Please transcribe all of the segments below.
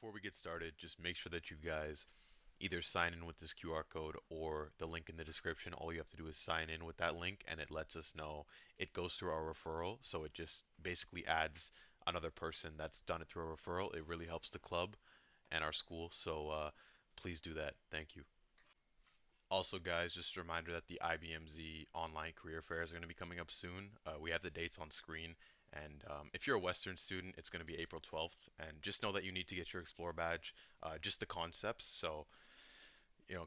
before we get started, just make sure that you guys either sign in with this QR code or the link in the description. All you have to do is sign in with that link, and it lets us know it goes through our referral. So it just basically adds another person that's done it through a referral. It really helps the club and our school. So please do that. Thank you. Also, guys, just a reminder that the IBMZ online career fairs are going to be coming up soon. We have the dates on screen, and if you're a Western student, it's going to be April 12th. And just know that you need to get your Xplore badge, just the concepts. So,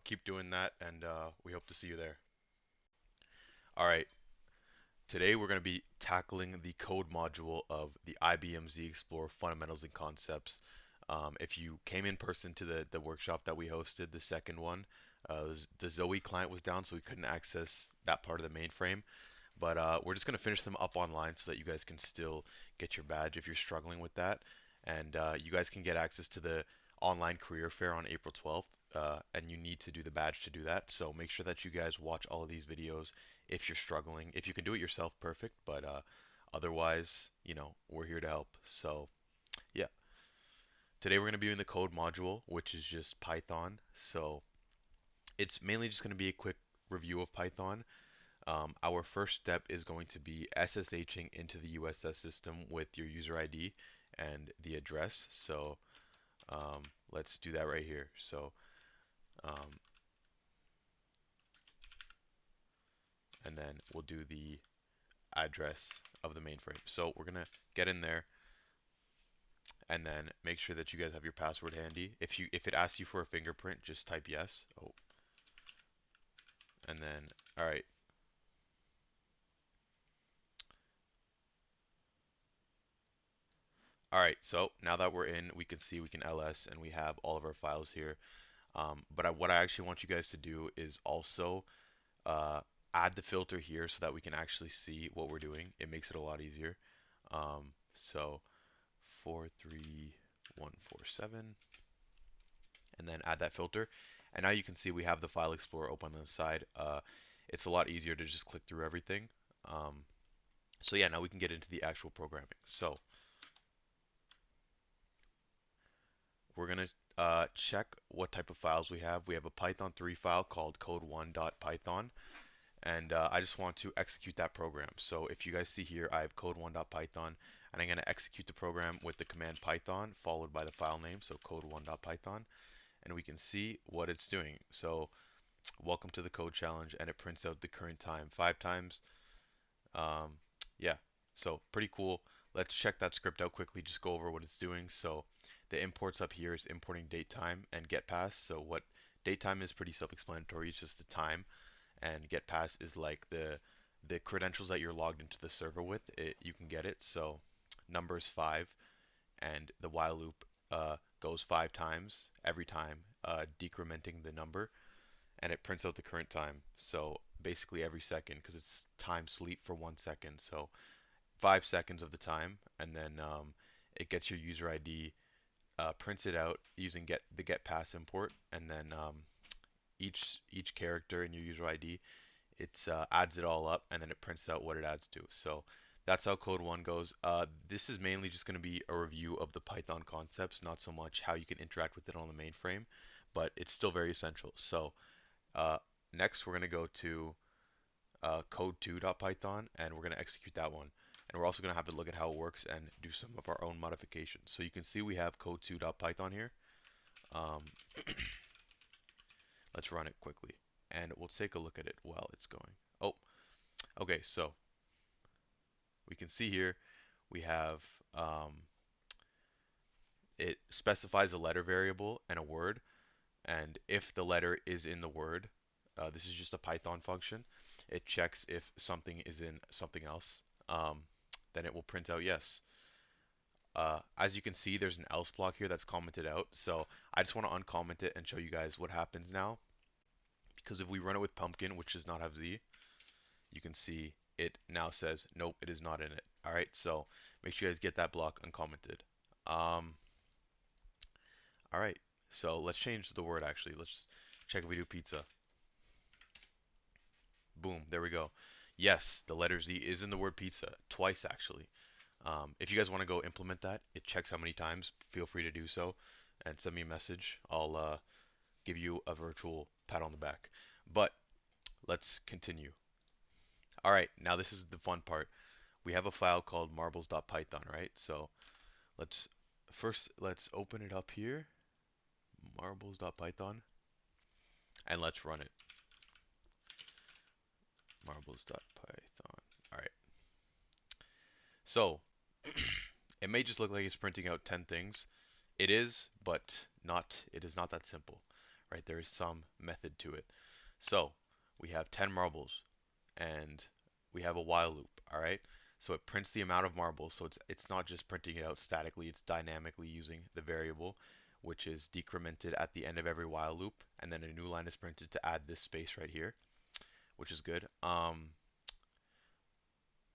keep doing that, and we hope to see you there. All right, today we're going to be tackling the code module of the IBMZ Explorer Fundamentals and Concepts. If you came in person to the workshop that we hosted, the second one, the Zoe client was down, so we couldn't access that part of the mainframe. But we're just going to finish them up online so that you guys can still get your badge if you're struggling with that. And you guys can get access to the online career fair on April 12th. And you need to do the badge to do that. So make sure that you guys watch all of these videos if you're struggling. If you can do it yourself, perfect. But otherwise, we're here to help. So yeah, today we're going to be in the code module, which is just Python. So it's mainly just going to be a quick review of Python. Our first step is going to be SSHing into the USS system with your user ID and the address. So let's do that right here. So um, and then we'll do the address of the mainframe. So we're gonna get in there and then make sure that you guys have your password handy. If it asks you for a fingerprint, just type yes. Oh, and then all right. All right, so now that we're in, we can see we can ls and we have all of our files here. But what I actually want you guys to do is also uh, add the filter here so that we can actually see what we're doing. It makes it a lot easier. So 43147, and then add that filter. And now you can see we have the File Explorer open on the side. It's a lot easier to just click through everything. So yeah, now we can get into the actual programming. So we're going to check what type of files we have. We have a Python 3 file called code1.python, and I just want to execute that program. So if you guys see here, I have code1.python, and I'm going to execute the program with the command python followed by the file name, so code1.python, and we can see what it's doing. So welcome to the code challenge, and it prints out the current time 5 times. Um, yeah, so pretty cool. Let's check that script out quickly, just go over what it's doing. So the imports up here is importing date time and get pass. So what date time is pretty self-explanatory, it's just the time, and get pass is like the credentials that you're logged into the server with. You can get it. So number is 5, and the while loop goes 5 times every time, decrementing the number, and it prints out the current time. So basically every second, because it's time sleep for 1 second. So 5 seconds of the time, and then it gets your user ID, prints it out using the get pass import, and then each character in your user ID, it adds it all up, and then it prints out what it adds to. So that's how code 1 goes. This is mainly just going to be a review of the Python concepts, not so much how you can interact with it on the mainframe, but it's still very essential. So uh, next we're going to go to code2.python, and we're going to execute that one. And we're also going to have to look at how it works and do some of our own modifications. So you can see we have code2.python here. Um, let's run it quickly, and we'll take a look at it while it's going. Oh, okay, so we can see here we have it specifies a letter variable and a word, and if the letter is in the word, this is just a Python function. It checks if something is in something else. Then it will print out yes. As you can see, there's an else block here that's commented out. So I just want to uncomment it and show you guys what happens now. Because if we run it with Pumpkin, which does not have Z, you can see it now says, nope, it is not in it. All right, so make sure you guys get that block uncommented. All right, so let's change the word actually. Let's check if we do pizza. Boom, there we go. Yes, the letter Z is in the word pizza, twice actually. If you guys want to go implement that, it checks how many times. Feel free to do so, and send me a message. I'll give you a virtual pat on the back. But let's continue. All right, now this is the fun part. We have a file called marbles.python, right? So let's let's open it up here, marbles.python, and let's run it. Marbles.python. All right. So it may just look like it's printing out 10 things. It is, but not. It is not that simple, right? There is some method to it. So we have 10 marbles, and we have a while loop. All right. So it prints the amount of marbles. So it's not just printing it out statically. It's dynamically using the variable, which is decremented at the end of every while loop, and then a new line is printed to add this space right here, which is good.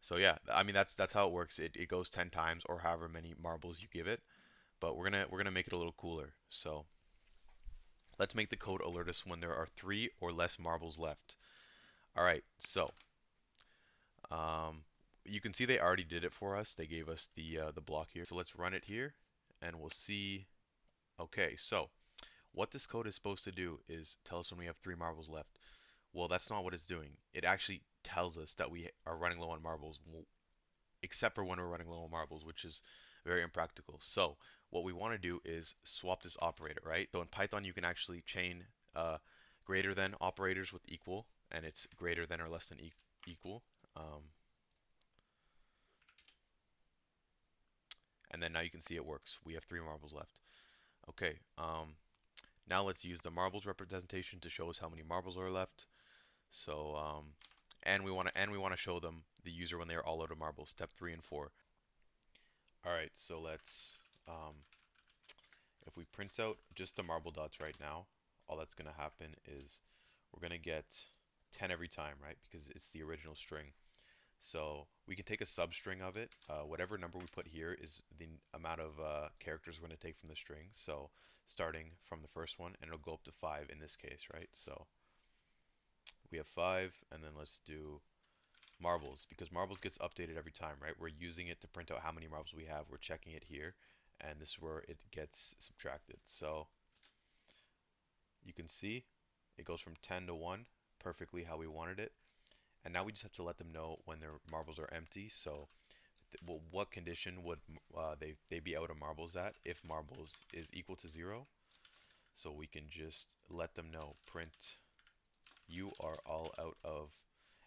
So yeah, I mean that's how it works. It goes 10 times or however many marbles you give it, but we're gonna make it a little cooler. So let's make the code alert us when there are 3 or less marbles left. All right, so um, you can see they already did it for us. They gave us the block here. So let's run it here, and we'll see. Okay, so what this code is supposed to do is tell us when we have 3 marbles left. Well, that's not what it's doing. It actually tells us that we are running low on marbles, except for when we're running low on marbles, which is very impractical. So what we want to do is swap this operator, right? So in Python, you can actually chain uh, greater than operators with equal, and it's greater than or less than equal. Um, and then now you can see it works. We have 3 marbles left. Okay, now let's use the marbles representation to show us how many marbles are left. So, and we want to show them the user when they are all out of marbles, step 3 and 4. All right, so let's if we print out just the marble dots right now, all that's going to happen is we're going to get 10 every time, right? Because it's the original string. So we can take a substring of it. Whatever number we put here is the amount of characters we're going to take from the string. So starting from the first one, and it'll go up to 5 in this case, right? So we have 5, and then let's do marbles, because marbles gets updated every time, right? We're using it to print out how many marbles we have. We're checking it here, and this is where it gets subtracted. So you can see it goes from 10 to 1, perfectly how we wanted it. And now we just have to let them know when their marbles are empty. So well, what condition would they be out of marbles at if marbles is equal to 0? So we can just let them know, print you are all out of,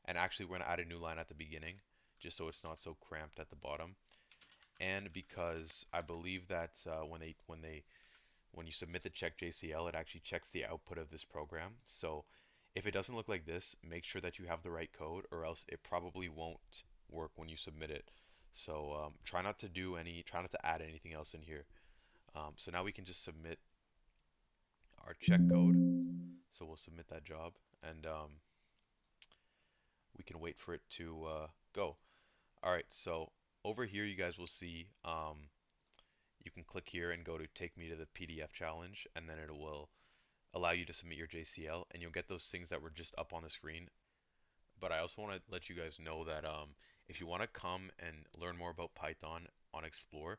and actually we're going to add a new line at the beginning just so it's not so cramped at the bottom. And because I believe that when you submit the check JCL, it actually checks the output of this program. So if it doesn't look like this, make sure that you have the right code, or else it probably won't work when you submit it. So try not to add anything else in here. So now we can just submit our check code. So we'll submit that job, and we can wait for it to go. All right, so over here you guys will see you can click here and go to take me to the PDF challenge, and then it will allow you to submit your JCL, and you'll get those things that were just up on the screen. But I also want to let you guys know that if you want to come and learn more about Python on Xplore,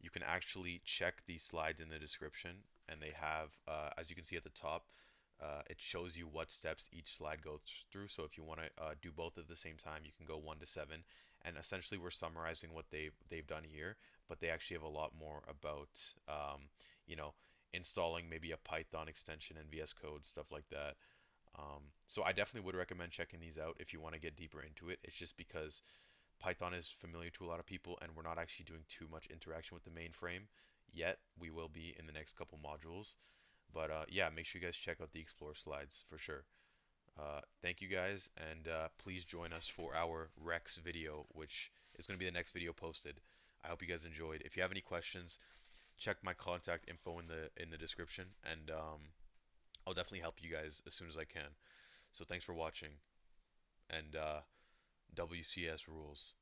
you can actually check these slides in the description, and they have, as you can see at the top, it shows you what steps each slide goes through. So if you want to do both at the same time, you can go 1 to 7. And essentially, we're summarizing what they've done here, but they actually have a lot more about, you know, installing maybe a Python extension in VS Code, stuff like that. So I definitely would recommend checking these out if you want to get deeper into it. It's just because Python is familiar to a lot of people, and we're not actually doing too much interaction with the mainframe yet. We will be in the next couple modules. But yeah, make sure you guys check out the Explore slides for sure. Thank you guys, and please join us for our Rex video, which is going to be the next video posted. I hope you guys enjoyed. If you have any questions, check my contact info in the description, and I'll definitely help you guys as soon as I can. So thanks for watching, and WCS rules.